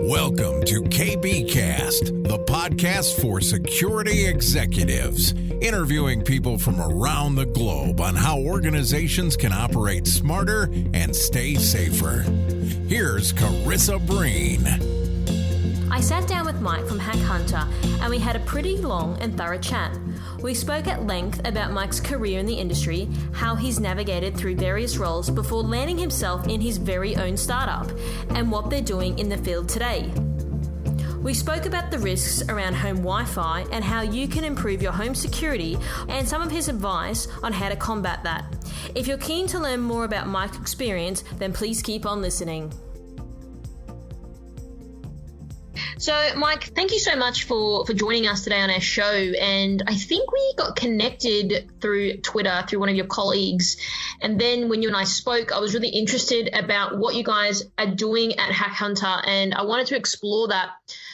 Welcome to KBcast, the podcast for security executives, interviewing people from around the globe on how organizations can operate smarter and stay safer. Here's Carissa Breen. I sat down with Mike from HackHunter and we had a pretty long and thorough chat. We spoke at length about Mike's career in the industry, how he's navigated through various roles before landing himself in his very own startup, and what they're doing in the field today. We spoke about the risks around home Wi-Fi and how you can improve your home security, and some of his advice on how to combat that. If you're keen to learn more about Mike's experience, then please keep on listening. So, Mike, thank you so much for joining us today on our show. And I think we got connected through Twitter, through one of your colleagues. And then when you and I spoke, I was really interested about what you guys are doing at HackHunter, and I wanted to explore that.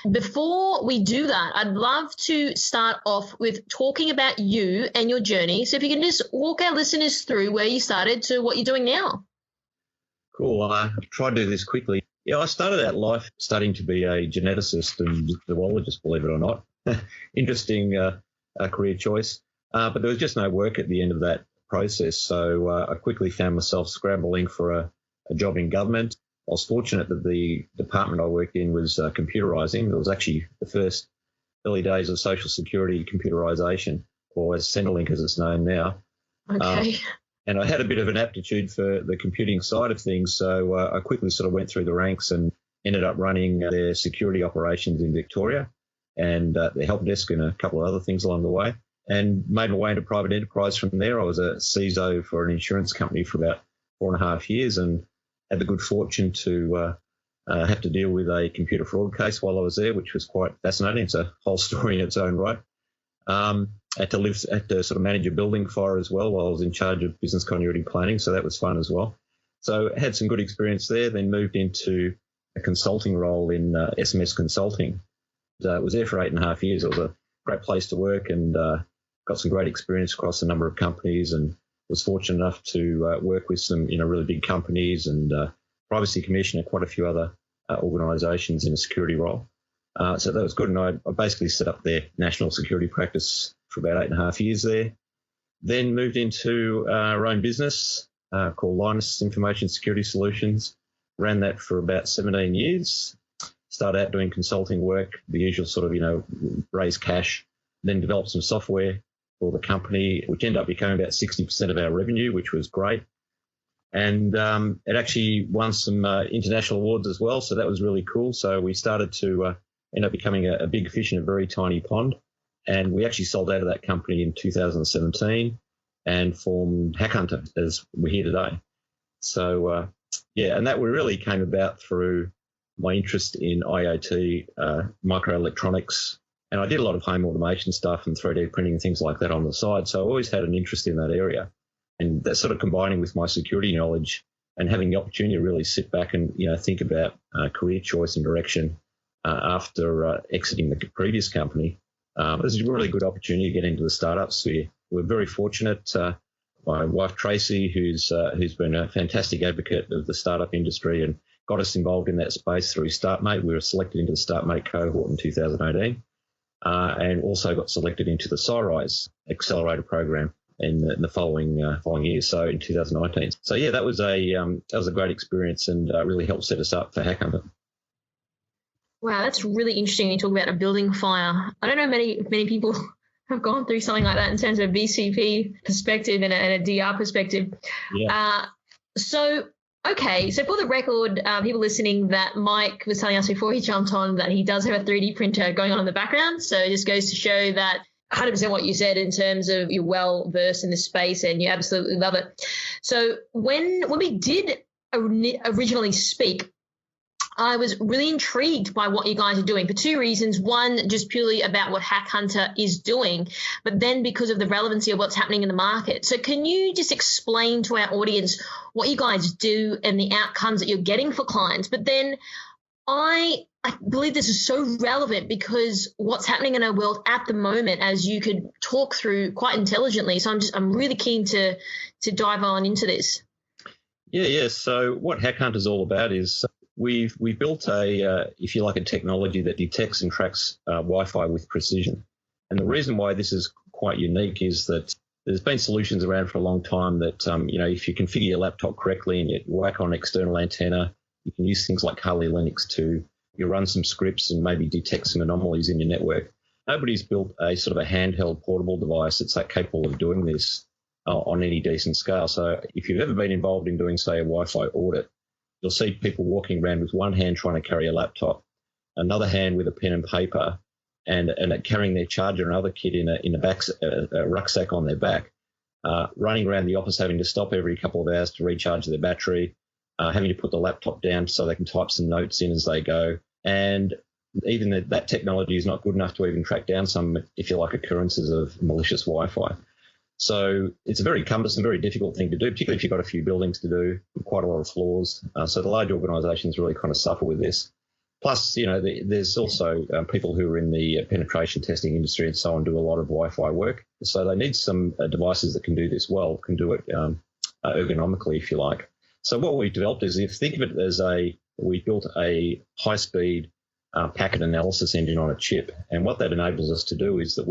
Before we do that, I'd love to start off with talking about you and your journey. So if you can just walk our listeners through where you started to what you're doing now. Cool. I'll try to do this quickly. Yeah, I started out life studying to be a geneticist and zoologist, believe it or not. Interesting career choice. But there was just no work at the end of that process. So I quickly found myself scrambling for a job in government. I was fortunate that the department I worked in was computerising. It was actually the first early days of social security computerisation, or as Centrelink as it's known now. Okay. And I had a bit of an aptitude for the computing side of things, so I quickly sort of went through the ranks and ended up running their security operations in Victoria and their help desk and a couple of other things along the way, and made my way into private enterprise from there. I was a CISO for an insurance company for about 4.5 years and had the good fortune to have to deal with a computer fraud case while I was there, which was quite fascinating. It's a whole story in its own right. Had to sort of manage a building fire as well while I was in charge of business continuity planning, so that was fun as well. So had some good experience there, then moved into a consulting role in SMS Consulting. Was there for 8.5 years. It was a great place to work and got some great experience across a number of companies, and was fortunate enough to work with some really big companies and Privacy Commission and quite a few other organisations in a security role. So that was good, and I basically set up their national security practice for about 8.5 years there. Then moved into our own business called Linus Information Security Solutions. Ran that for about 17 years. Started out doing consulting work, the usual sort of, raise cash, then developed some software for the company, which ended up becoming about 60% of our revenue, which was great. And it actually won some international awards as well, so that was really cool. So we started to end up becoming a big fish in a very tiny pond. And we actually sold out of that company in 2017 and formed HackHunter as we're here today. So, and that really came about through my interest in IoT, microelectronics. And I did a lot of home automation stuff and 3D printing and things like that on the side. So I always had an interest in that area. And that's sort of combining with my security knowledge and having the opportunity to really sit back and, think about career choice and direction after exiting the previous company. It was a really good opportunity to get into the startup sphere. We're very fortunate. My wife, Tracy, who's been a fantastic advocate of the startup industry and got us involved in that space through StartMate. We were selected into the StartMate cohort in 2018 and also got selected into the SciRise accelerator program in the following year, so in 2019. So, that was a great experience and really helped set us up for HackHunter. Wow, that's really interesting. You talk about a building fire. I don't know many people have gone through something like that in terms of a BCP perspective and a DR perspective. Yeah. So for the record, people listening, that Mike was telling us before he jumped on that he does have a 3D printer going on in the background. So it just goes to show that 100% what you said in terms of you're well versed in this space and you absolutely love it. So when we did originally speak, I was really intrigued by what you guys are doing for two reasons. One, just purely about what HackHunter is doing, but then because of the relevancy of what's happening in the market. So can you just explain to our audience what you guys do and the outcomes that you're getting for clients? But then I believe this is so relevant because what's happening in our world at the moment, as you could talk through quite intelligently. So I'm really keen to dive on into this. Yeah. So what HackHunter is all about is we've built if you like, a technology that detects and tracks Wi-Fi with precision. And the reason why this is quite unique is that there's been solutions around for a long time that, if you configure your laptop correctly and you whack on an external antenna, you can use things like Kali Linux to run some scripts and maybe detect some anomalies in your network. Nobody's built a sort of a handheld portable device that's capable of doing this on any decent scale. So if you've ever been involved in doing, say, a Wi-Fi audit, you'll see people walking around with one hand trying to carry a laptop, another hand with a pen and paper, and carrying their charger and other kit in a rucksack on their back, running around the office, having to stop every couple of hours to recharge their battery, having to put the laptop down so they can type some notes in as they go. And even that technology is not good enough to even track down some, if you like, occurrences of malicious Wi-Fi. So it's a very cumbersome, very difficult thing to do, particularly if you've got a few buildings to do, quite a lot of floors. So the large organisations really kind of suffer with this. Plus, there's also people who are in the penetration testing industry and so on do a lot of Wi-Fi work. So they need some devices that can do this well, can do it ergonomically, if you like. So what we developed is, think of it as we built a high-speed packet analysis engine on a chip. And what that enables us to do is that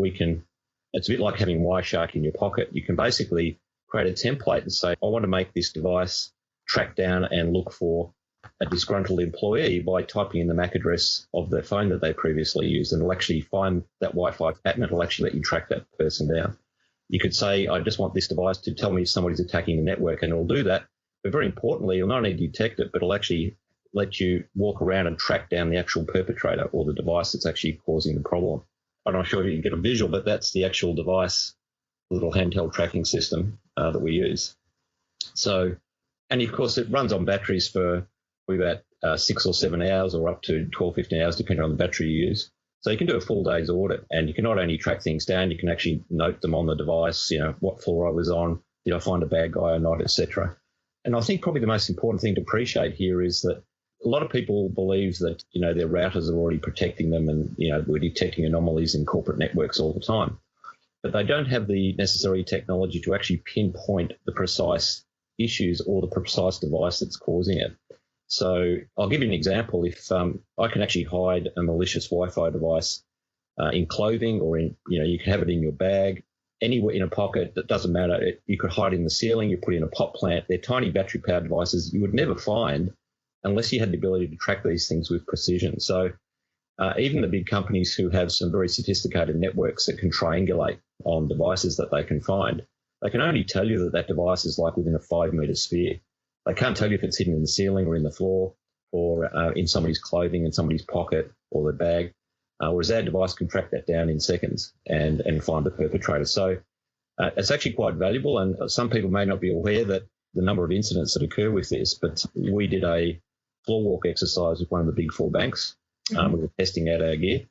it's a bit like having Wireshark in your pocket. You can basically create a template and say, I want to make this device track down and look for a disgruntled employee by typing in the MAC address of the phone that they previously used, and it'll actually find that Wi-Fi pattern. It'll actually let you track that person down. You could say, I just want this device to tell me if somebody's attacking the network, and it'll do that. But very importantly, it'll not only detect it, but it'll actually let you walk around and track down the actual perpetrator or the device that's actually causing the problem. I'm not sure if you can get a visual, but that's the actual device, the little handheld tracking system that we use. So, and of course, it runs on batteries for about 6 or 7 hours or up to 12, 15 hours, depending on the battery you use. So you can do a full day's audit, and you can not only track things down, you can actually note them on the device, what floor I was on, did I find a bad guy or not, etc. And I think probably the most important thing to appreciate here is that a lot of people believe that, their routers are already protecting them and, we're detecting anomalies in corporate networks all the time. But they don't have the necessary technology to actually pinpoint the precise issues or the precise device that's causing it. So I'll give you an example. If I can actually hide a malicious Wi-Fi device in clothing, or you can have it in your bag, anywhere in a pocket, that doesn't matter. You could hide in the ceiling, you put in a pot plant. They're tiny battery-powered devices you would never find unless you had the ability to track these things with precision. So even the big companies who have some very sophisticated networks that can triangulate on devices that they can find, they can only tell you that device is like within a 5-metre sphere. They can't tell you if it's hidden in the ceiling or in the floor or in somebody's clothing, in somebody's pocket or their bag, whereas our device can track that down in seconds and find the perpetrator. So it's actually quite valuable, and some people may not be aware that the number of incidents that occur with this, but we did a floor walk exercise with one of the big 4 banks. We were testing out our gear.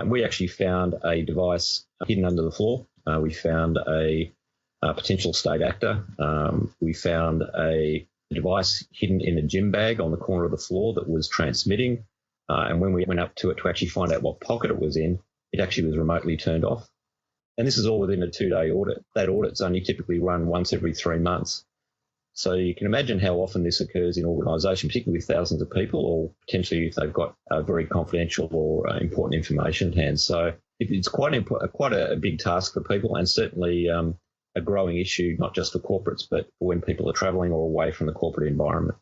We actually found a device hidden under the floor. We found a potential state actor. We found a device hidden in a gym bag on the corner of the floor that was transmitting. And when we went up to it to actually find out what pocket it was in, it actually was remotely turned off. And this is all within a 2-day audit. That audit's only typically run once every 3 months. So you can imagine how often this occurs in organisations, particularly with thousands of people, or potentially if they've got very confidential or important information at hand. So it's quite a big task for people, and certainly a growing issue, not just for corporates, but for when people are travelling or away from the corporate environment.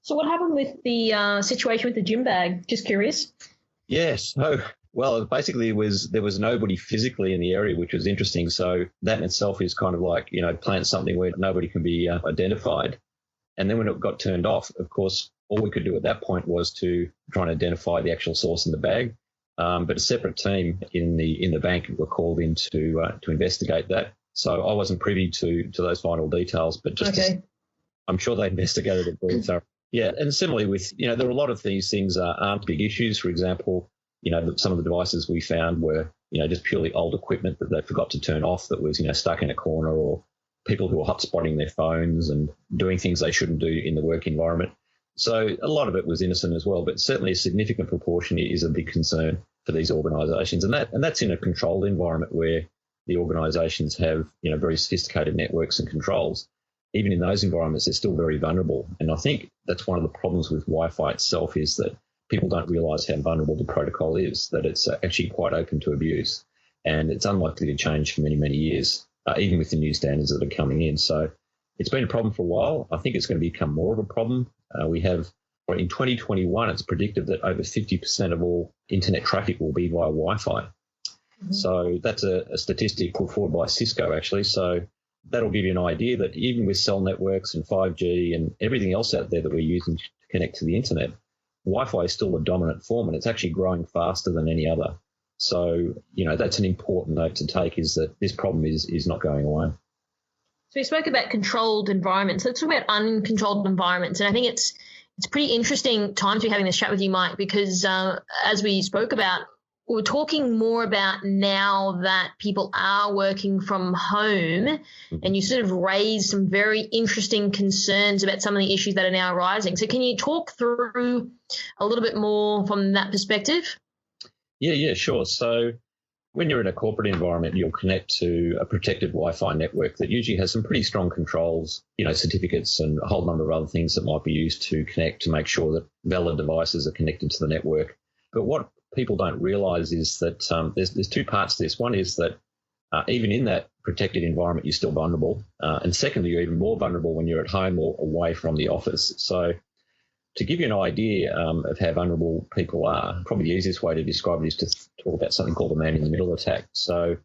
So what happened with the situation with the gym bag? Just curious. Yes. Well, basically there was nobody physically in the area, which was interesting. So that in itself is kind of like, plant something where nobody can be identified. And then when it got turned off, of course, all we could do at that point was to try and identify the actual source in the bag. But a separate team in the bank were called in to investigate that. So I wasn't privy to those final details, but I'm sure they investigated it very thoroughly. Yeah, and similarly with, there are a lot of these things aren't big issues. For example, some of the devices we found were, just purely old equipment that they forgot to turn off that was, stuck in a corner, or people who were hotspotting their phones and doing things they shouldn't do in the work environment. So a lot of it was innocent as well, but certainly a significant proportion is a big concern for these organisations. And that's in a controlled environment where the organisations have, very sophisticated networks and controls. even in those environments, they're still very vulnerable. And I think that's one of the problems with Wi-Fi itself, is that people don't realize how vulnerable the protocol is, that it's actually quite open to abuse. And it's unlikely to change for many, many years, even with the new standards that are coming in. So it's been a problem for a while. I think it's going to become more of a problem. In 2021, it's predicted that over 50% of all internet traffic will be via Wi-Fi. Mm-hmm. So that's a statistic put forward by Cisco, actually. So that'll give you an idea that even with cell networks and 5G and everything else out there that we're using to connect to the internet, Wi-Fi is still the dominant form, and it's actually growing faster than any other. So, that's an important note to take, is that this problem is not going away. So we spoke about controlled environments. Let's talk about uncontrolled environments. And I think it's pretty interesting time to be having this chat with you, Mike, because as we spoke about, we're talking more about now that people are working from home, and you sort of raised some very interesting concerns about some of the issues that are now arising. So can you talk through a little bit more from that perspective? Yeah, sure. So when you're in a corporate environment, you'll connect to a protected Wi-Fi network that usually has some pretty strong controls, certificates and a whole number of other things that might be used to connect to make sure that valid devices are connected to the network. But what people don't realize is that there's two parts to this. One is that even in that protected environment, you're still vulnerable. And secondly, you're even more vulnerable when you're at home or away from the office. So to give you an idea of how vulnerable people are, probably the easiest way to describe it is to talk about something called a man-in-the-middle attack. So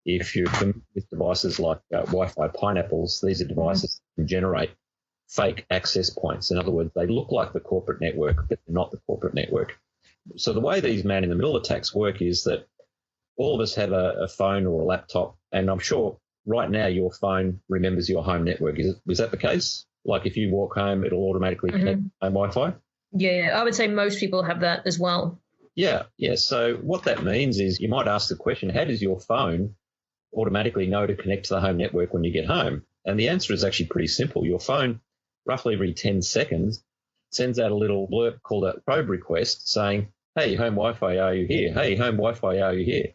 if you're familiar with devices like Wi-Fi pineapples, these are devices that can generate fake access points. In other words, they look like the corporate network, but they're not the corporate network. So the way these man-in-the-middle attacks work is that all of us have a phone or a laptop, and I'm sure right now your phone remembers your home network. Is that the case? Like if you walk home, it'll automatically connect to home Wi-Fi? Yeah, I would say most people have that as well. Yeah. So what that means is you might ask the question, how does your phone automatically know to connect to the home network when you get home? And the answer is actually pretty simple. Your phone, roughly every 10 seconds, sends out a little blurb called a probe request saying, hey, home Wi-Fi, are you here? Hey, home Wi-Fi, are you here?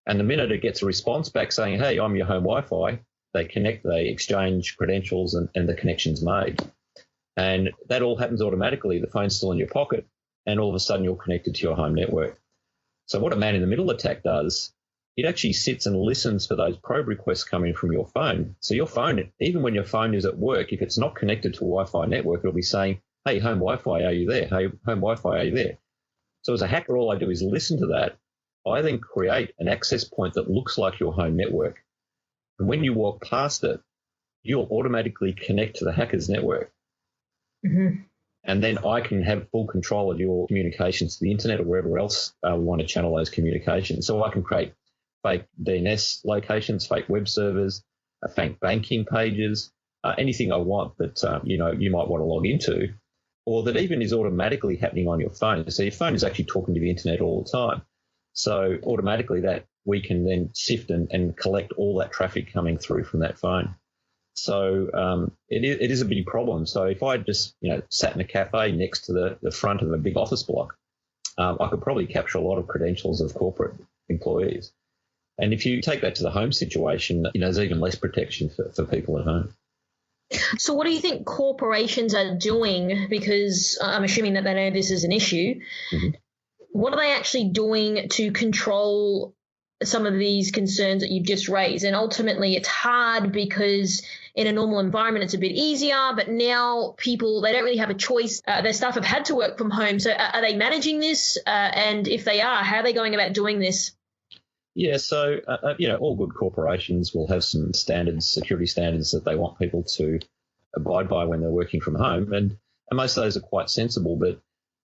And the minute it gets a response back saying, hey, I'm your home Wi-Fi, they connect, they exchange credentials, and the connection's made. And that all happens automatically. The phone's still in your pocket, and all of a sudden you're connected to your home network. So what a man-in-the-middle attack does, it actually sits and listens for those probe requests coming from your phone. So your phone, even when your phone is at work, if it's not connected to a Wi-Fi network, it'll be saying, hey, home Wi-Fi, are you there? Hey, home Wi-Fi, are you there? So as a hacker, all I do is listen to that. I then create an access point that looks like your home network. And when you walk past it, you'll automatically connect to the hacker's network. Mm-hmm. And then I can have full control of your communications to the internet or wherever else we want to channel those communications. So I can create fake DNS locations, fake web servers, fake banking pages, anything I want that you might want to log into, or that even is automatically happening on your phone. So your phone is actually talking to the internet all the time. So automatically that we can then sift and collect all that traffic coming through from that phone. So it is a big problem. So if I just sat in a cafe next to the front of a big office block, I could probably capture a lot of credentials of corporate employees. And if you take that to the home situation, there's even less protection for people at home. So what do you think corporations are doing? Because I'm assuming that they know this is an issue. Mm-hmm. What are they actually doing to control some of these concerns that you've just raised? And ultimately it's hard because in a normal environment it's a bit easier, but now people, they don't really have a choice. Their staff have had to work from home. So are they managing this? And if they are, how are they going about doing this? Yeah, so, all good corporations will have some standards, security standards that they want people to abide by when they're working from home. And most of those are quite sensible, but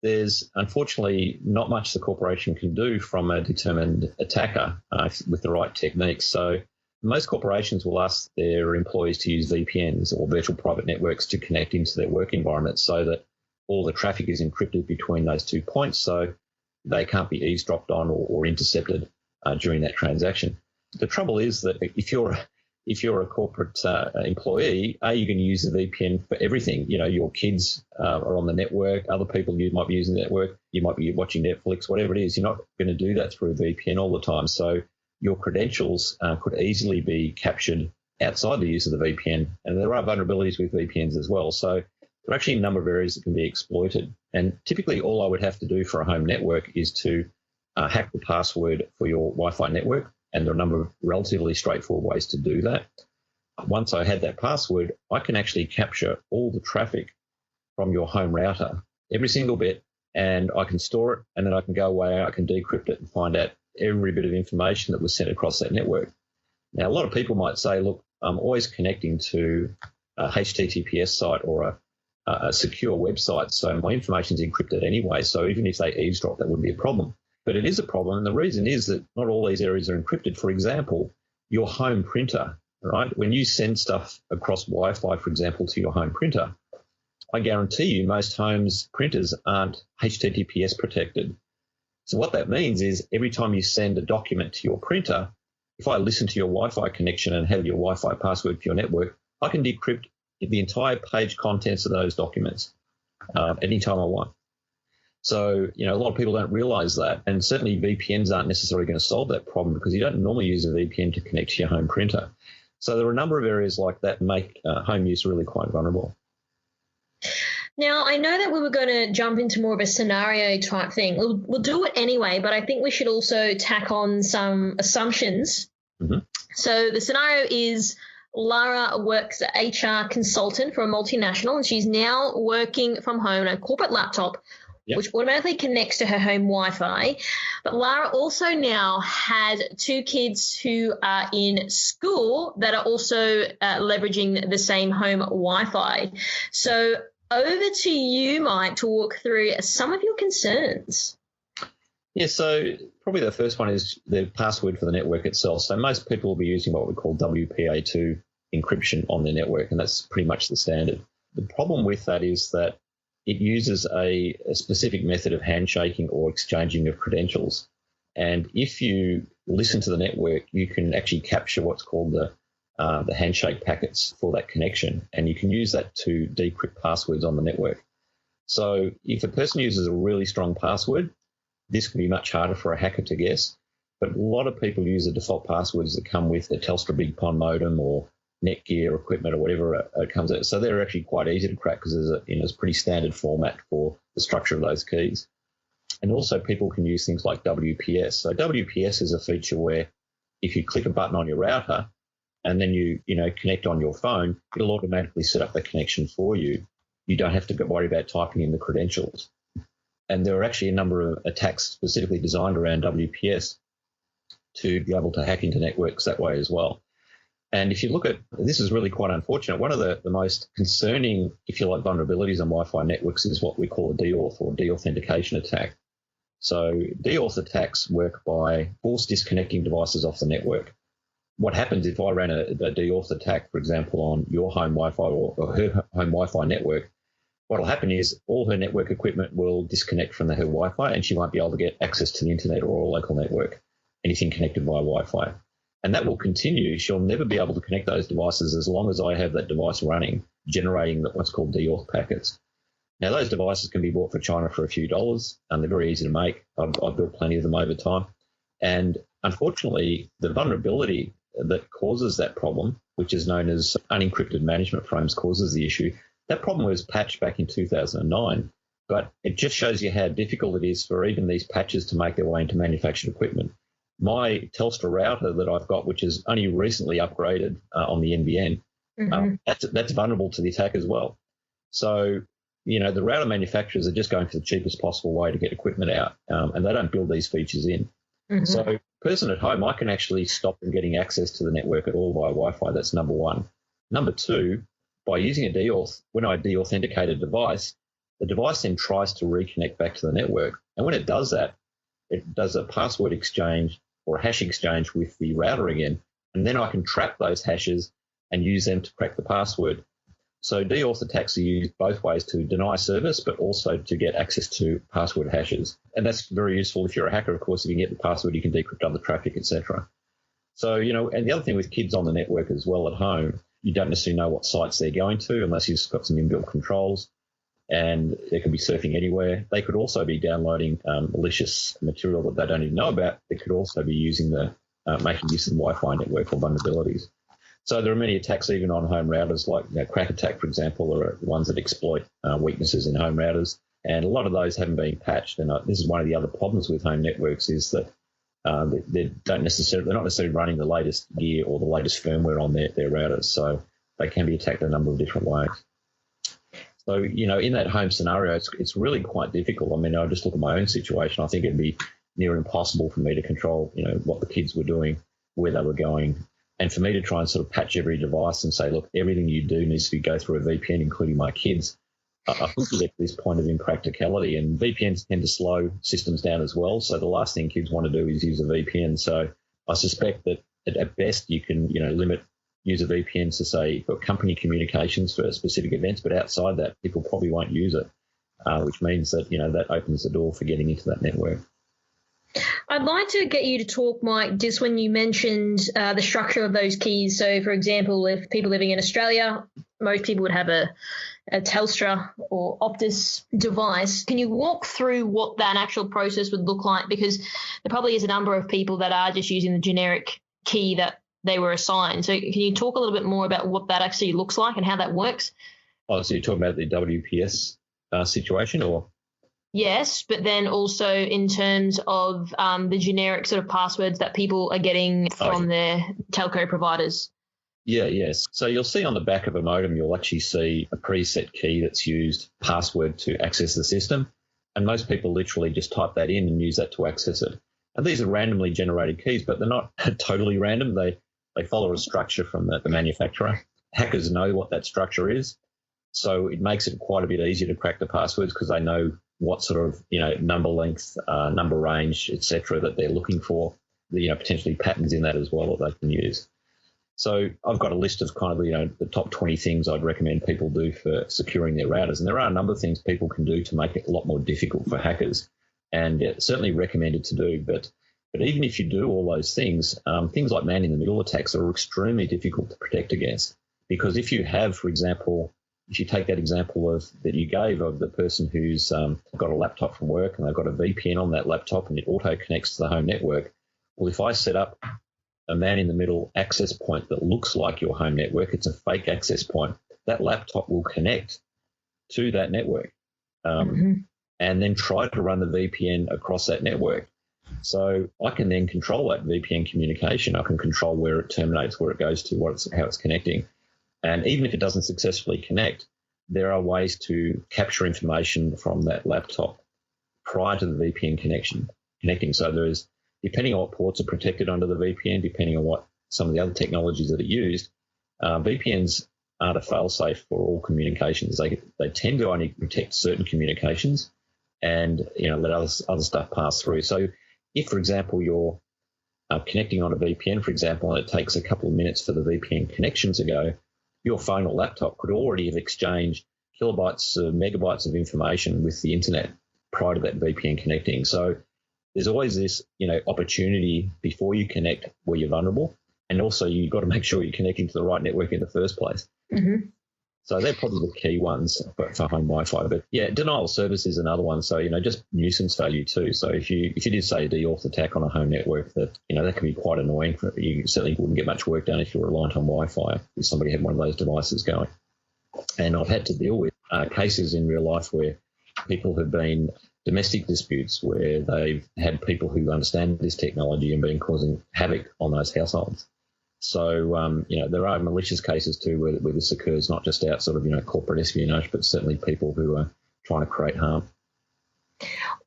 there's unfortunately not much the corporation can do from a determined attacker with the right techniques. So most corporations will ask their employees to use VPNs or virtual private networks to connect into their work environment so that all the traffic is encrypted between those 2 points so they can't be eavesdropped on or intercepted during that transaction. The trouble is that if you're a corporate employee, you can use the VPN for everything. Your kids are on the network, other people you might be using the network, you might be watching Netflix, whatever it is. You're not going to do that through a VPN all the time. So your credentials could easily be captured outside the use of the VPN. And there are vulnerabilities with VPNs as well. So there are actually a number of areas that can be exploited. And typically all I would have to do for a home network is to hack the password for your Wi-Fi network. And there are a number of relatively straightforward ways to do that. Once I had that password, I can actually capture all the traffic from your home router, every single bit, and I can store it, and then I can go away, I can decrypt it and find out every bit of information that was sent across that network. Now, a lot of people might say, look, I'm always connecting to a HTTPS site or a secure website, so my information is encrypted anyway, so even if they eavesdrop, that wouldn't be a problem. But it is a problem, and the reason is that not all these areas are encrypted. For example, your home printer, right? When you send stuff across Wi-Fi, for example, to your home printer, I guarantee you most homes' printers aren't HTTPS protected. So what that means is every time you send a document to your printer, if I listen to your Wi-Fi connection and have your Wi-Fi password for your network, I can decrypt the entire page contents of those documents anytime I want. So, a lot of people don't realize that. And certainly VPNs aren't necessarily going to solve that problem because you don't normally use a VPN to connect to your home printer. So there are a number of areas like that make home use really quite vulnerable. Now, I know that we were going to jump into more of a scenario type thing. We'll do it anyway, but I think we should also tack on some assumptions. Mm-hmm. So the scenario is Lara works as an HR consultant for a multinational, and she's now working from home on a corporate laptop, yep, which automatically connects to her home Wi-Fi. But Lara also now has 2 kids who are in school that are also leveraging the same home Wi-Fi. So over to you, Mike, to walk through some of your concerns. Yeah, so probably the first one is the password for the network itself. So most people will be using what we call WPA2 encryption on their network, and that's pretty much the standard. The problem with that is that it uses a specific method of handshaking or exchanging of credentials. And if you listen to the network, you can actually capture what's called the handshake packets for that connection, and you can use that to decrypt passwords on the network. So if a person uses a really strong password, this can be much harder for a hacker to guess. But a lot of people use the default passwords that come with the Telstra Big Pond modem or Netgear equipment or whatever it comes out. So they're actually quite easy to crack because there's a pretty standard format for the structure of those keys. And also people can use things like WPS. So WPS is a feature where if you click a button on your router and then you connect on your phone, it'll automatically set up the connection for you. You don't have to worry about typing in the credentials. And there are actually a number of attacks specifically designed around WPS to be able to hack into networks that way as well. And if you look at, this is really quite unfortunate, one of the most concerning, if you like, vulnerabilities on Wi-Fi networks is what we call a deauth or deauthentication attack. So deauth attacks work by force disconnecting devices off the network. What happens if I ran a deauth attack, for example, on your home Wi-Fi or her home Wi-Fi network? What will happen is all her network equipment will disconnect from her Wi-Fi and she won't be able to get access to the internet or a local network, anything connected via Wi-Fi. And that will continue. She'll never be able to connect those devices as long as I have that device running, generating what's called deauth packets. Now, those devices can be bought for China for a few dollars, and they're very easy to make. I've built plenty of them over time. And unfortunately, the vulnerability that causes that problem, which is known as unencrypted management frames, causes the issue. That problem was patched back in 2009, but it just shows you how difficult it is for even these patches to make their way into manufactured equipment. My Telstra router that I've got, which is only recently upgraded on the NBN, that's vulnerable to the attack as well. So, the router manufacturers are just going for the cheapest possible way to get equipment out, and they don't build these features in. Mm-hmm. So, person at home, I can actually stop them getting access to the network at all via Wi-Fi. That's number one. Number two, by using a deauth, when I deauthenticate a device, the device then tries to reconnect back to the network. And when it does that, it does a password exchange or a hash exchange with the router again, and then I can trap those hashes and use them to crack the password. So deauth attacks are used both ways to deny service, but also to get access to password hashes. And that's very useful if you're a hacker, of course. If you can get the password, you can decrypt other traffic, etc. So, and the other thing with kids on the network as well at home, you don't necessarily know what sites they're going to unless you've got some inbuilt controls, and they could be surfing anywhere. They could also be downloading malicious material that they don't even know about. They could also be using making use of the Wi-Fi network for vulnerabilities. So there are many attacks even on home routers, like crack attack, for example, are ones that exploit weaknesses in home routers. And a lot of those haven't been patched. And this is one of the other problems with home networks is that they're not necessarily running the latest gear or the latest firmware on their routers. So they can be attacked a number of different ways. So, in that home scenario, it's really quite difficult. I mean, I just look at my own situation. I think it'd be near impossible for me to control, what the kids were doing, where they were going. And for me to try and sort of patch every device and say, look, everything you do needs to go through a VPN, including my kids, I think you get to this point of impracticality. And VPNs tend to slow systems down as well. So the last thing kids want to do is use a VPN. So I suspect that at best you can, use a VPN to say for company communications for specific events, but outside that, people probably won't use it, which means that, that opens the door for getting into that network. I'd like to get you to talk, Mike, just when you mentioned the structure of those keys. So, for example, if people living in Australia, most people would have a Telstra or Optus device. Can you walk through what that actual process would look like? Because there probably is a number of people that are just using the generic key that they were assigned. So can you talk a little bit more about what that actually looks like and how that works? Oh, so you're talking about the WPS situation or? Yes, but then also in terms of the generic sort of passwords that people are getting from their telco providers. Yeah, yes. So you'll see on the back of a modem, you'll actually see a preset key that's used, password to access the system. And most people literally just type that in and use that to access it. And these are randomly generated keys, but they're not totally random. They follow a structure from the manufacturer. Hackers know what that structure is. So it makes it quite a bit easier to crack the passwords because they know what sort of, number length, number range, etc., that they're looking for, potentially patterns in that as well that they can use. So I've got a list of kind of, the top 20 things I'd recommend people do for securing their routers. And there are a number of things people can do to make it a lot more difficult for hackers, and certainly recommended to do. But even if you do all those things like man-in-the-middle attacks are extremely difficult to protect against. Because if you have, for example, if you take that example that you gave of the person who's got a laptop from work and they've got a VPN on that laptop and it auto connects to the home network, well, if I set up a man-in-the-middle access point that looks like your home network, it's a fake access point, that laptop will connect to that network and then try to run the VPN across that network. So I can then control that VPN communication. I can control where it terminates, where it goes to, how it's connecting. And even if it doesn't successfully connect, there are ways to capture information from that laptop prior to the VPN connecting. So there is, depending on what ports are protected under the VPN, depending on what some of the other technologies that are used, VPNs aren't a fail-safe for all communications. They tend to only protect certain communications and let other stuff pass through. So if, for example, you're connecting on a VPN, for example, and it takes a couple of minutes for the VPN connection to go, your phone or laptop could already have exchanged kilobytes, megabytes of information with the internet prior to that VPN connecting. So there's always this, opportunity before you connect where you're vulnerable, and also you've got to make sure you're connecting to the right network in the first place. Mm-hmm. So they're probably the key ones for home Wi-Fi. But yeah, denial of service is another one. So just nuisance value too. So if you did say a DAuth attack on a home network, that that can be quite annoying. You certainly wouldn't get much work done if you're reliant on Wi-Fi if somebody had one of those devices going. And I've had to deal with cases in real life where people have been domestic disputes where they've had people who understand this technology and been causing havoc on those households. So, there are malicious cases too where this occurs, not just out sort of, corporate espionage, but certainly people who are trying to create harm.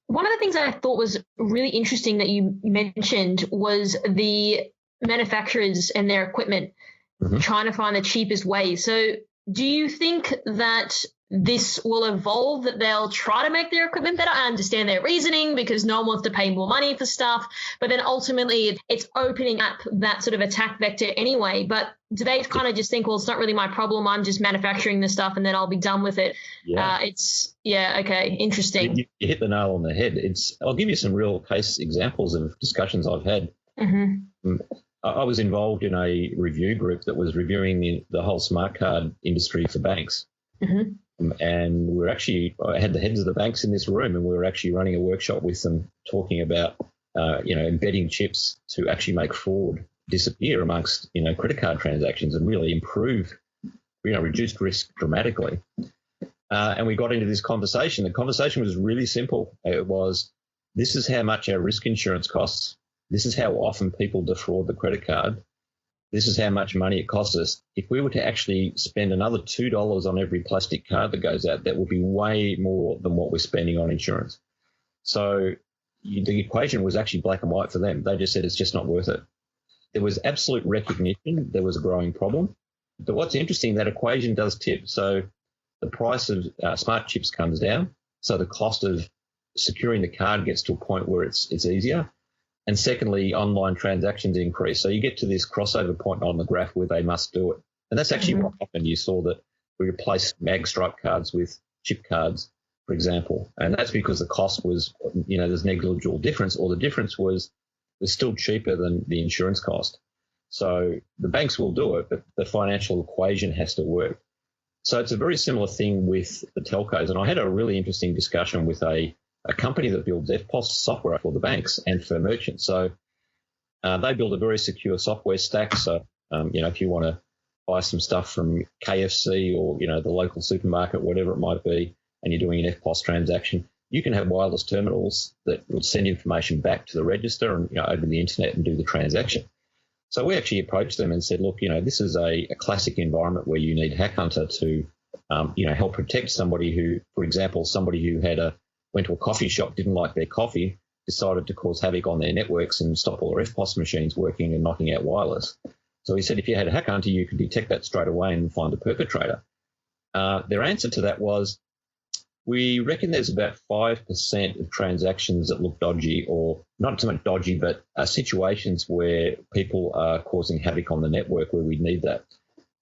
One of the things I thought was really interesting that you mentioned was the manufacturers and their equipment trying to find the cheapest way. So do you think that this will evolve, that they'll try to make their equipment better? I understand their reasoning because no one wants to pay more money for stuff, but then ultimately it's opening up that sort of attack vector anyway. But do they kind of just think, well, it's not really my problem, I'm just manufacturing the stuff and then I'll be done with it? Okay, interesting. You hit the nail on the head. I'll give you some real case examples of discussions I've had. I was involved in a review group that was reviewing the whole smart card industry for banks. And I had the heads of the banks in this room, and we were actually running a workshop with them talking about, embedding chips to actually make fraud disappear amongst, credit card transactions and really improve, reduced risk dramatically. And we got into this conversation. The conversation was really simple. It was, this is how much our risk insurance costs. This is how often people defraud the credit card. This is how much money it costs us. If we were to actually spend another $2 on every plastic card that goes out, that would be way more than what we're spending on insurance. So the equation was actually black and white for them. They just said it's just not worth it. There was absolute recognition there was a growing problem. But what's interesting, that equation does tip. So the price of smart chips comes down. So the cost of securing the card gets to a point where it's easier. And secondly, online transactions increase. So you get to this crossover point on the graph where they must do it. And that's actually what happened. You saw that we replaced mag stripe cards with chip cards, for example. And that's because the cost was, there's negligible difference, or the difference was still cheaper than the insurance cost. So the banks will do it, but the financial equation has to work. So it's a very similar thing with the telcos. And I had a really interesting discussion with a company that builds FPOS software for the banks and for merchants. So they build a very secure software stack. So, if you want to buy some stuff from KFC or, the local supermarket, whatever it might be, and you're doing an FPOS transaction, you can have wireless terminals that will send information back to the register and, over the internet and do the transaction. So we actually approached them and said, look, this is a classic environment where you need HackHunter to, help protect somebody who, for example, somebody who went to a coffee shop, didn't like their coffee, decided to cause havoc on their networks and stop all their FPOS machines working and knocking out wireless. So he said if you had a HackHunter, you could detect that straight away and find the perpetrator. Their answer to that was, we reckon there's about 5% of transactions that look dodgy, or not so much dodgy, but situations where people are causing havoc on the network where we need that.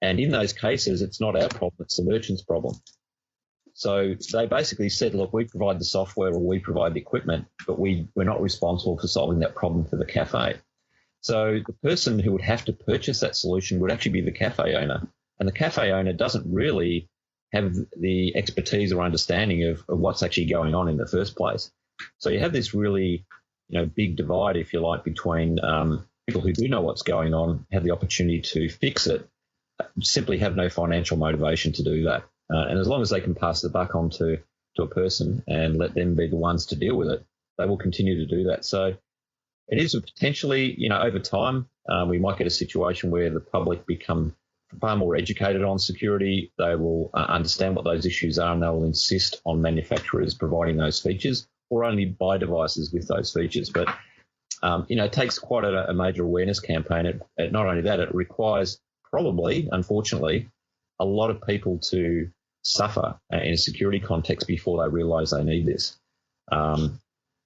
And in those cases, it's not our problem, it's the merchant's problem. So they basically said, look, we provide the software or we provide the equipment, but we're not responsible for solving that problem for the cafe. So the person who would have to purchase that solution would actually be the cafe owner. And the cafe owner doesn't really have the expertise or understanding of what's actually going on in the first place. So you have this really, big divide, if you like, between people who do know what's going on, have the opportunity to fix it, simply have no financial motivation to do that. And as long as they can pass the buck on to a person and let them be the ones to deal with it, they will continue to do that. So it is potentially, over time, we might get a situation where the public become far more educated on security. They will understand what those issues are, and they will insist on manufacturers providing those features or only buy devices with those features. But, it takes quite a major awareness campaign. Not only that, it requires probably, unfortunately, a lot of people to suffer in a security context before they realise they need this.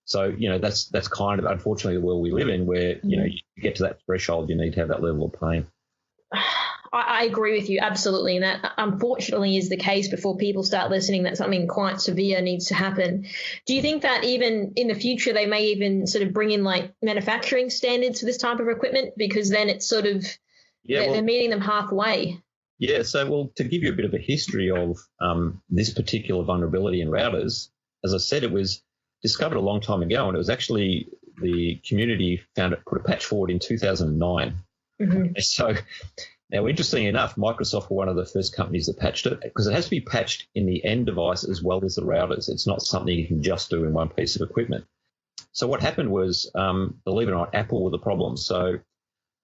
So, that's kind of, unfortunately, the world we live in, where, you get to that threshold, you need to have that level of pain. I agree with you, absolutely. And that, unfortunately, is the case before people start listening that something quite severe needs to happen. Do you think that even in the future, they may even sort of bring in like manufacturing standards for this type of equipment? Because then it's sort of, they're meeting them halfway. Yeah, so, to give you a bit of a history of this particular vulnerability in routers, as I said, it was discovered a long time ago, and it was actually the community put a patch forward in 2009. Mm-hmm. So now, interestingly enough, Microsoft were one of the first companies that patched it, because it has to be patched in the end device as well as the routers. It's not something you can just do in one piece of equipment. So what happened was, believe it or not, Apple were the problem. So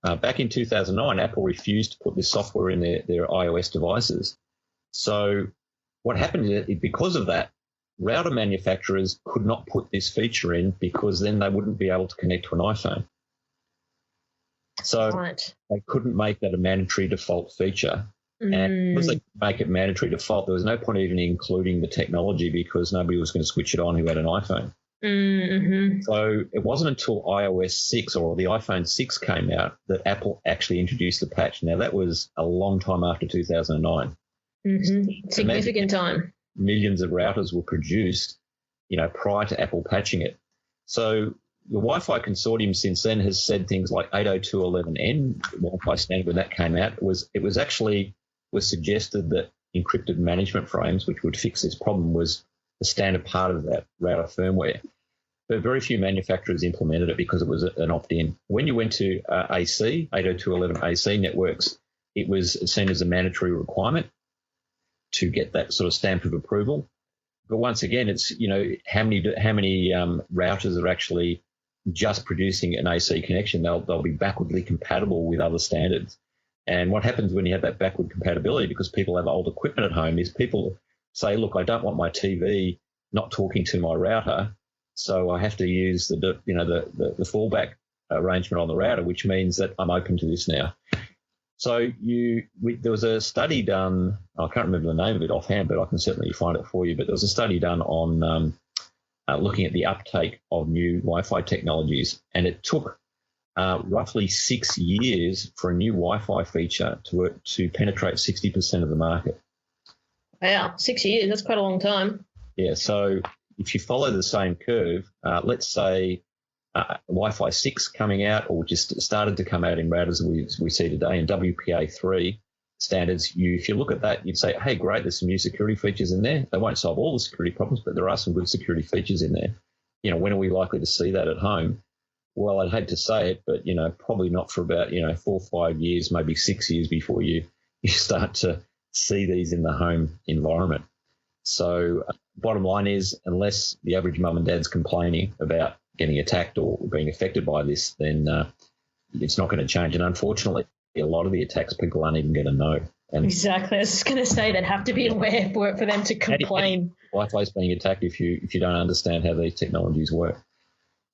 back in 2009, Apple refused to put this software in their iOS devices. So what happened is, because of that, router manufacturers could not put this feature in, because then they wouldn't be able to connect to an iPhone. So they couldn't make that a mandatory default feature. And because they couldn't make it mandatory default, there was no point even including the technology, because nobody was going to switch it on who had an iPhone. Mm-hmm. So it wasn't until iOS 6 or the iPhone 6 came out that Apple actually introduced the patch. Now, that was a long time after 2009. Mm-hmm. Significant time. Millions of routers were produced, prior to Apple patching it. So the Wi-Fi consortium since then has said things like 802.11n, the Wi-Fi standard, when that came out, was suggested that encrypted management frames, which would fix this problem, was the standard part of that router firmware. but very few manufacturers implemented it because it was an opt-in. When you went to AC, 802.11 AC networks, it was seen as a mandatory requirement to get that sort of stamp of approval. But once again, it's, how many routers are actually just producing an AC connection. They'll be backwardly compatible with other standards. And what happens when you have that backward compatibility, because people have old equipment at home, is people say, look, I don't want my TV not talking to my router, so I have to use the fallback arrangement on the router, which means that I'm open to this now. So there was a study done, I can't remember the name of it offhand, but I can certainly find it for you, but there was a study done on looking at the uptake of new Wi-Fi technologies, and it took roughly 6 years for a new Wi-Fi feature to penetrate 60% of the market. Wow, 6 years, that's quite a long time. Yeah, so if you follow the same curve, let's say Wi-Fi 6 coming out, or just started to come out in routers we see today, in WPA3 standards, if you look at that, you'd say, hey, great, there's some new security features in there. They won't solve all the security problems, but there are some good security features in there. When are we likely to see that at home? Well, I'd hate to say it, but, probably not for about, 4 or 5 years, maybe 6 years before you start to see these in the home environment. So bottom line is, unless the average mum and dad's complaining about getting attacked or being affected by this, then it's not going to change. And unfortunately, a lot of the attacks people aren't even going to know. And exactly. I was just going to say they'd have to be aware for them to complain. Wi-Fi is being attacked if you don't understand how these technologies work.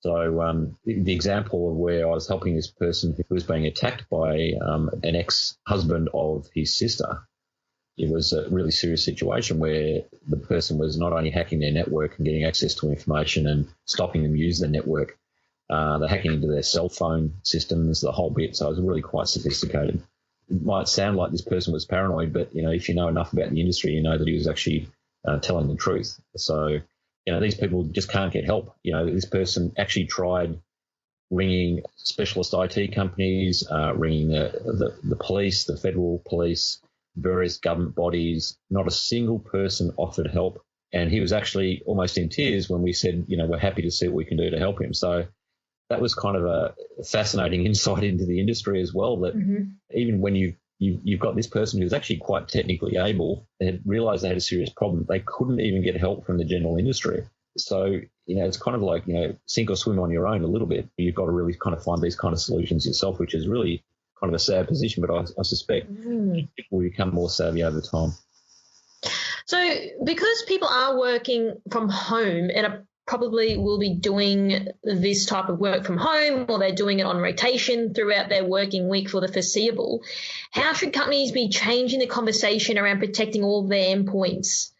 So the example of where I was helping this person who was being attacked by an ex-husband of his sister, it was a really serious situation where the person was not only hacking their network and getting access to information and stopping them use the network, they're hacking into their cell phone systems, the whole bit. So it was really quite sophisticated. It might sound like this person was paranoid, but, if you know enough about the industry, you know that he was actually telling the truth. So, these people just can't get help. This person actually tried ringing specialist IT companies, ringing the police, the federal police, various government bodies. Not a single person offered help. And he was actually almost in tears when we said, we're happy to see what we can do to help him. So that was kind of a fascinating insight into the industry as well, that even when you've got this person who's actually quite technically able, they had realized they had a serious problem, they couldn't even get help from the general industry. So, it's kind of like, sink or swim on your own a little bit. You've got to really kind of find these kind of solutions yourself, which is really kind of a sad position, but I suspect people will become more savvy over time. So because people are working from home and probably will be doing this type of work from home, or they're doing it on rotation throughout their working week for the foreseeable, how should companies be changing the conversation around protecting all of their endpoints?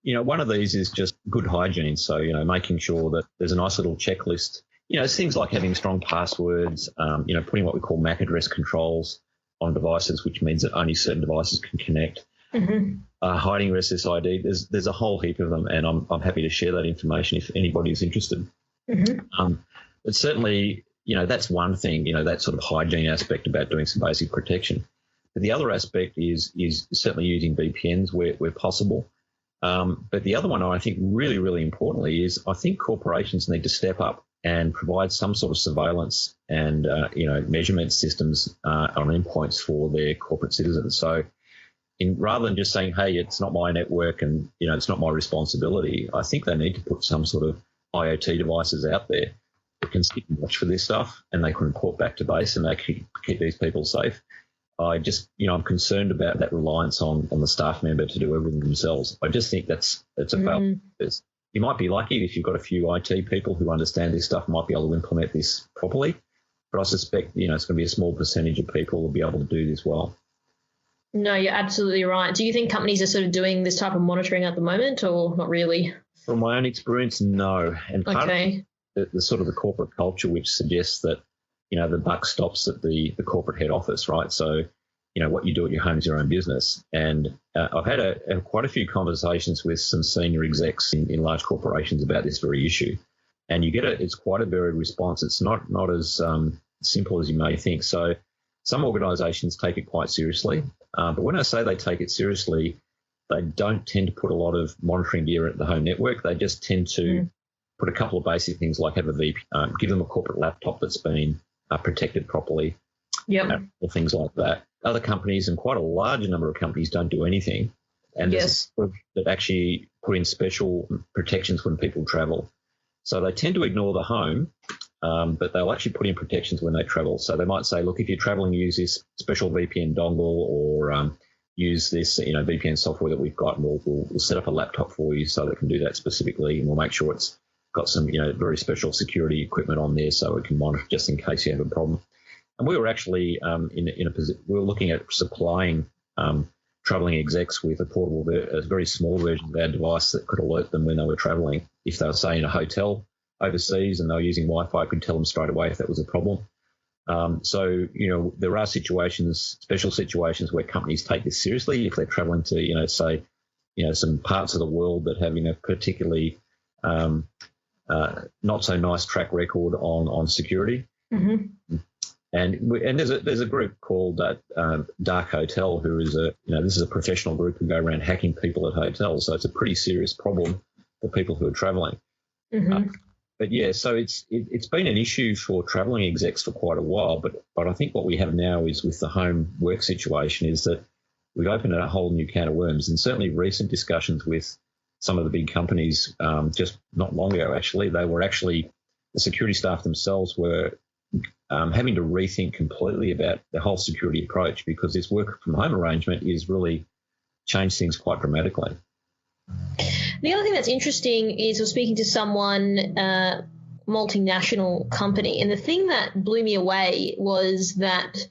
One of these is just good hygiene. So, making sure that there's a nice little checklist. It's things like having strong passwords, putting what we call MAC address controls on devices, which means that only certain devices can connect. Hiding your SSID. There's a whole heap of them, and I'm happy to share that information if anybody's interested. But certainly, that's one thing, that sort of hygiene aspect about doing some basic protection. But the other aspect is certainly using VPNs where possible. But the other one, I think really, really importantly, is I think corporations need to step up and provide some sort of surveillance and, measurement systems on endpoints for their corporate citizens. So rather than just saying, hey, it's not my network and, it's not my responsibility, I think they need to put some sort of IoT devices out there that can sit and watch for this stuff, and they can report back to base and they can keep these people safe. I'm concerned about that reliance on the staff member to do everything themselves. I just think that's a fail. You might be lucky if you've got a few IT people who understand this stuff, might be able to implement this properly. But I suspect, it's going to be a small percentage of people who will be able to do this well. No, you're absolutely right. Do you think companies are sort of doing this type of monitoring at the moment, or not really? From my own experience, no. And part of the sort of the corporate culture, which suggests that, the buck stops at the corporate head office, right? So, what you do at your home is your own business. And I've had quite a few conversations with some senior execs in large corporations about this very issue. And it's quite a varied response. It's not as simple as you may think. So some organizations take it quite seriously. But when I say they take it seriously, they don't tend to put a lot of monitoring gear at the home network. They just tend to put a couple of basic things like have a VPN, give them a corporate laptop that's been protected properly, or things like that. Other companies, and quite a large number of companies, don't do anything. And there's a group that actually put in special protections when people travel. So they tend to ignore the home, but they'll actually put in protections when they travel. So they might say, look, if you're traveling, use this special VPN dongle, or use this VPN software that we've got, and we'll set up a laptop for you so that it can do that specifically, and we'll make sure it's got some very special security equipment on there so it can monitor just in case you have a problem. And we were actually in a position, we were looking at supplying traveling execs with a very small version of our device that could alert them when they were traveling. If they were, say, in a hotel overseas and they were using Wi-Fi, it could tell them straight away if that was a problem. So there are special situations where companies take this seriously. If they're traveling to, say, some parts of the world that have, particularly not so nice track record on security. Mm-hmm. And there's a group called Dark Hotel, who is this is a professional group who go around hacking people at hotels. So it's a pretty serious problem for people who are traveling. Mm-hmm. But yeah, so it's been an issue for traveling execs for quite a while. But I think what we have now is, with the home work situation, is that we've opened a whole new can of worms. And certainly recent discussions with some of the big companies, just not long ago, actually, the security staff themselves were having to rethink completely about the whole security approach, because this work from home arrangement is really changed things quite dramatically. The other thing that's interesting is, I was speaking to someone, multinational company, and the thing that blew me away was that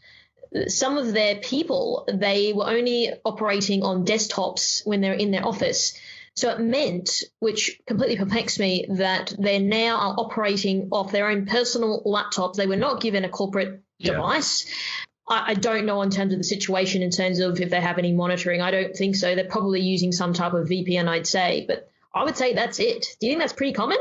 some of their people, they were only operating on desktops when they're in their office. So it meant, which completely perplexed me, that they now are operating off their own personal laptops. They were not given a corporate device. I don't know in terms of the situation, in terms of if they have any monitoring. I don't think so. They're probably using some type of VPN, I'd say. But I would say that's it. Do you think that's pretty common?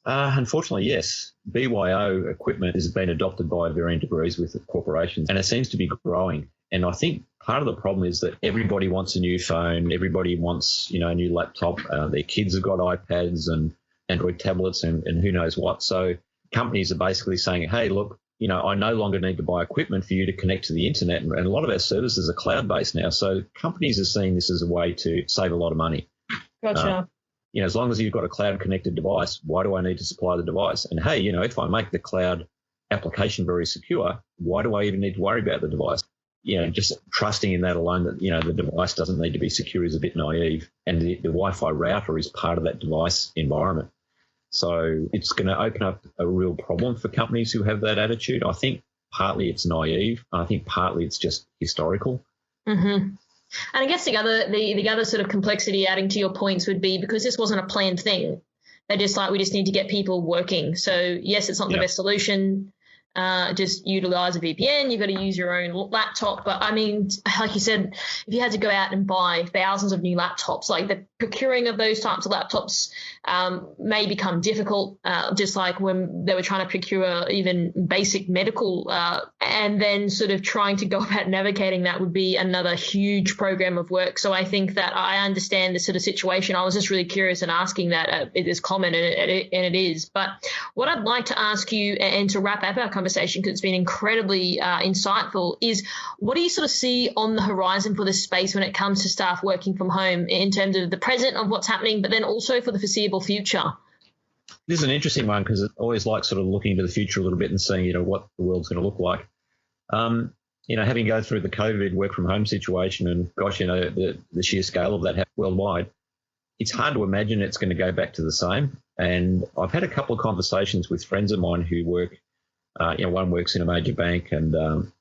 Unfortunately, yes. BYO equipment has been adopted by varying degrees with corporations, and it seems to be growing. And I think part of the problem is that everybody wants a new phone, everybody wants, a new laptop. Their kids have got iPads and Android tablets and who knows what. So companies are basically saying, hey, look, I no longer need to buy equipment for you to connect to the internet. And a lot of our services are cloud-based now. So companies are seeing this as a way to save a lot of money. Gotcha. As long as you've got a cloud-connected device, why do I need to supply the device? And, hey, if I make the cloud application very secure, why do I even need to worry about the device? Just trusting in that alone, that, the device doesn't need to be secure, is a bit naive. And the Wi-Fi router is part of that device environment. So it's going to open up a real problem for companies who have that attitude. I think partly it's naive. I think partly it's just historical. Mm-hmm. And I guess the other sort of complexity, adding to your points, would be because this wasn't a planned thing. They're just like, we just need to get people working. So yes, it's not the best solution. Just utilize a VPN. You've got to use your own laptop. But I mean, like you said, if you had to go out and buy thousands of new laptops, like the procuring of those types of laptops may become difficult, just like when they were trying to procure even basic medical, and then sort of trying to go about navigating that would be another huge program of work. So I think that I understand the sort of situation. I was just really curious and asking that. It is common, and it is. But what I'd like to ask you, and to wrap up our conversation, because it's been incredibly insightful, is what do you sort of see on the horizon for this space when it comes to staff working from home, in terms of the present of what's happening, but then also for the foreseeable future? This is an interesting one, because I always like sort of looking into the future a little bit and seeing, what the world's going to look like. Having go through the COVID work from home situation, and gosh, the sheer scale of that worldwide, it's hard to imagine it's going to go back to the same. And I've had a couple of conversations with friends of mine who work, one works in a major bank, and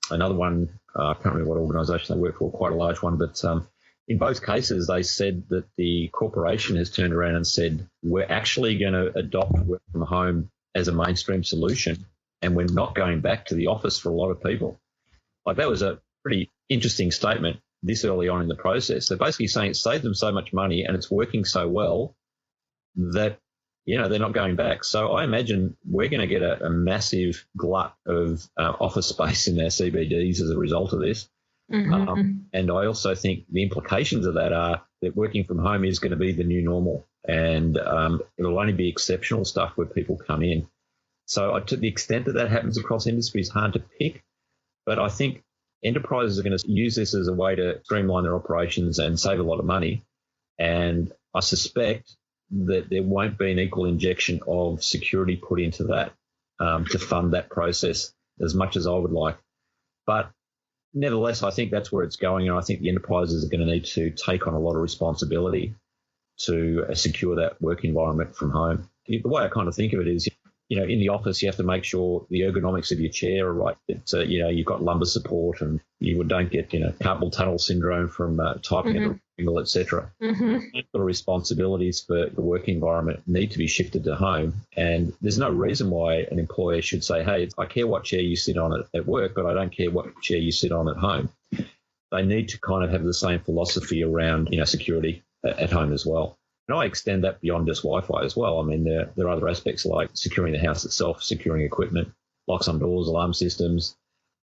another one, I can't remember what organisation they work for, quite a large one, but in both cases, they said that the corporation has turned around and said, we're actually going to adopt work from home as a mainstream solution, and we're not going back to the office for a lot of people. Like, that was a pretty interesting statement this early on in the process. They're basically saying it saved them so much money and it's working so well that, they're not going back. So I imagine we're going to get a massive glut of office space in our CBDs as a result of this. Mm-hmm. And I also think the implications of that are that working from home is going to be the new normal. and it'll only be exceptional stuff where people come in. So to the extent that happens across industry is hard to pick, but I think enterprises are going to use this as a way to streamline their operations and save a lot of money. And I suspect that there won't be an equal injection of security put into that to fund that process as much as I would like. But nevertheless, I think that's where it's going, and I think the enterprises are going to need to take on a lot of responsibility to secure that work environment from home. The way I kind of think of it is, in the office, you have to make sure the ergonomics of your chair are right. That you've got lumbar support, and you don't get carpal tunnel syndrome from typing at a angle, etc. The responsibilities for the work environment need to be shifted to home, and there's no reason why an employer should say, "Hey, I care what chair you sit on at work, but I don't care what chair you sit on at home." They need to kind of have the same philosophy around security at home as well. And I extend that beyond just Wi-Fi as well. I mean, there are other aspects like securing the house itself, securing equipment, locks on doors, alarm systems.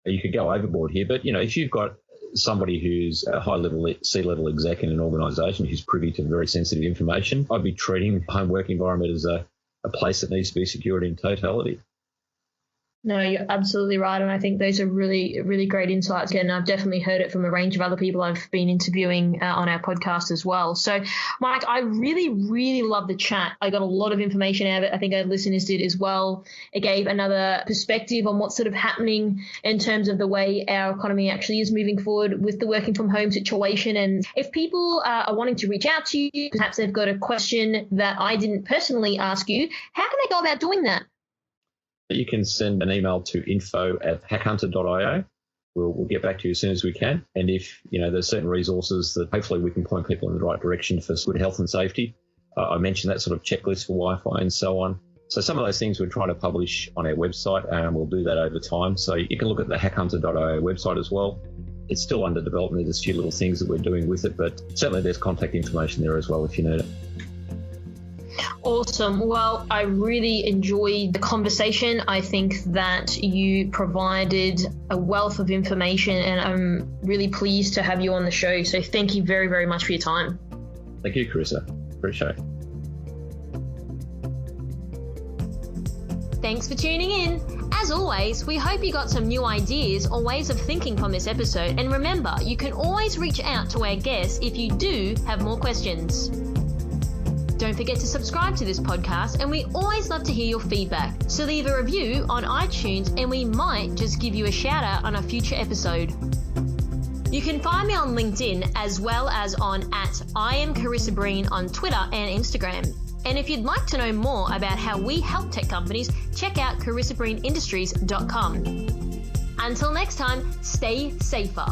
You could go overboard here, but, if you've got somebody who's a high-level C-level exec in an organisation who's privy to very sensitive information, I'd be treating the home work environment as a place that needs to be secured in totality. No, you're absolutely right. And I think those are really, really great insights. And I've definitely heard it from a range of other people I've been interviewing on our podcast as well. So, Mike, I really, really love the chat. I got a lot of information out of it. I think our listeners did as well. It gave another perspective on what's sort of happening in terms of the way our economy actually is moving forward with the working from home situation. And if people are wanting to reach out to you, perhaps they've got a question that I didn't personally ask you, how can they go about doing that? You can send an email to info@hackhunter.io. We'll get back to you as soon as we can. And if, there's certain resources that hopefully we can point people in the right direction for good health and safety. I mentioned that sort of checklist for Wi-Fi and so on. So some of those things we're trying to publish on our website, and we'll do that over time. So you can look at the HackHunter.io website as well. It's still under development. There's a few little things that we're doing with it, but certainly there's contact information there as well if you need it. Awesome. Well, I really enjoyed the conversation. I think that you provided a wealth of information, and I'm really pleased to have you on the show. So thank you very, very much for your time. Thank you, Carissa. Appreciate it. Thanks for tuning in. As always, we hope you got some new ideas or ways of thinking from this episode. And remember, you can always reach out to our guests if you do have more questions. Don't forget to subscribe to this podcast, and we always love to hear your feedback. So leave a review on iTunes and we might just give you a shout out on a future episode. You can find me on LinkedIn as well as on @IamCarissaBreen on Twitter and Instagram. And if you'd like to know more about how we help tech companies, check out CarissaBreenIndustries.com. Until next time, stay safer.